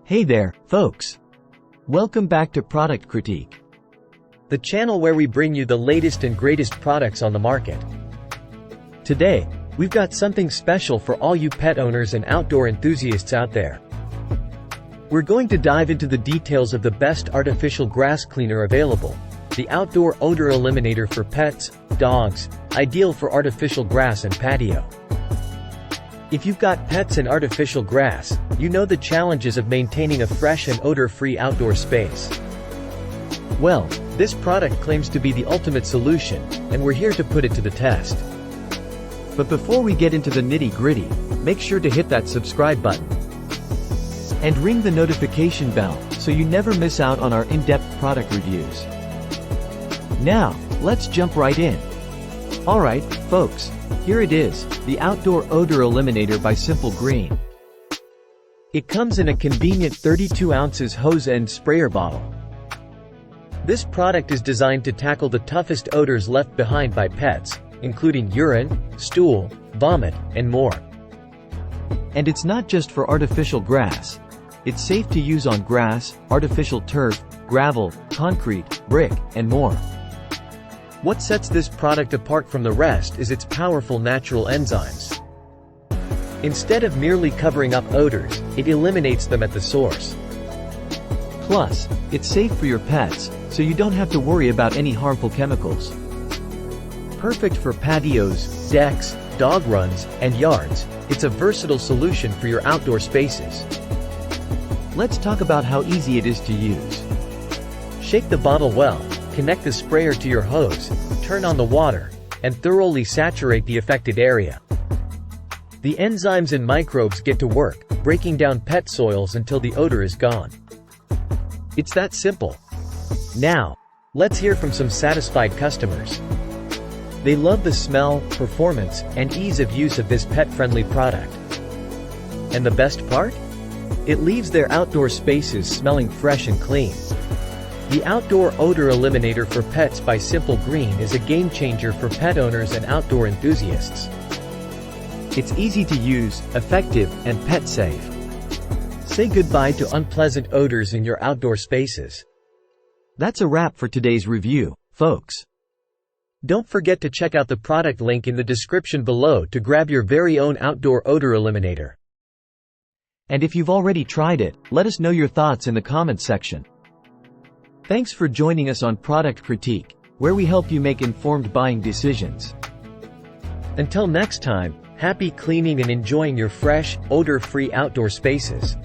Hey there, folks! Welcome back to Product Critique, the channel where we bring you the latest and greatest products on the market. Today, we've got something special for all you pet owners and outdoor enthusiasts out there. We're going to dive into the details of the best artificial grass cleaner available, the Outdoor Odor Eliminator for pets, dogs, ideal for artificial grass and patio. If you've got pets and artificial grass, you know the challenges of maintaining a fresh and odor-free outdoor space. Well, this product claims to be the ultimate solution, and we're here to put it to the test. But before we get into the nitty-gritty, make sure to hit that subscribe button and ring the notification bell so you never miss out on our in-depth product reviews. Now, let's jump right in. Alright, folks, here it is, the Outdoor Odor Eliminator by Simple Green. It comes in a convenient 32 ounces hose and sprayer bottle. This product is designed to tackle the toughest odors left behind by pets, including urine, stool, vomit, and more. And it's not just for artificial grass. It's safe to use on grass, artificial turf, gravel, concrete, brick, and more. What sets this product apart from the rest is its powerful natural enzymes. Instead of merely covering up odors, it eliminates them at the source. Plus, it's safe for your pets, so you don't have to worry about any harmful chemicals. Perfect for patios, decks, dog runs, and yards, it's a versatile solution for your outdoor spaces. Let's talk about how easy it is to use. Shake the bottle well, connect the sprayer to your hose, turn on the water, and thoroughly saturate the affected area. The enzymes and microbes get to work, breaking down pet soils until the odor is gone. It's that simple. Now, let's hear from some satisfied customers. They love the smell, performance, and ease of use of this pet-friendly product. And the best part? It leaves their outdoor spaces smelling fresh and clean. The Outdoor Odor Eliminator for Pets by Simple Green is a game-changer for pet owners and outdoor enthusiasts. It's easy to use, effective, and pet-safe. Say goodbye to unpleasant odors in your outdoor spaces. That's a wrap for today's review, folks. Don't forget to check out the product link in the description below to grab your very own Outdoor Odor Eliminator. And if you've already tried it, let us know your thoughts in the comments section. Thanks for joining us on Product Critique, where we help you make informed buying decisions. Until next time, happy cleaning and enjoying your fresh, odor-free outdoor spaces.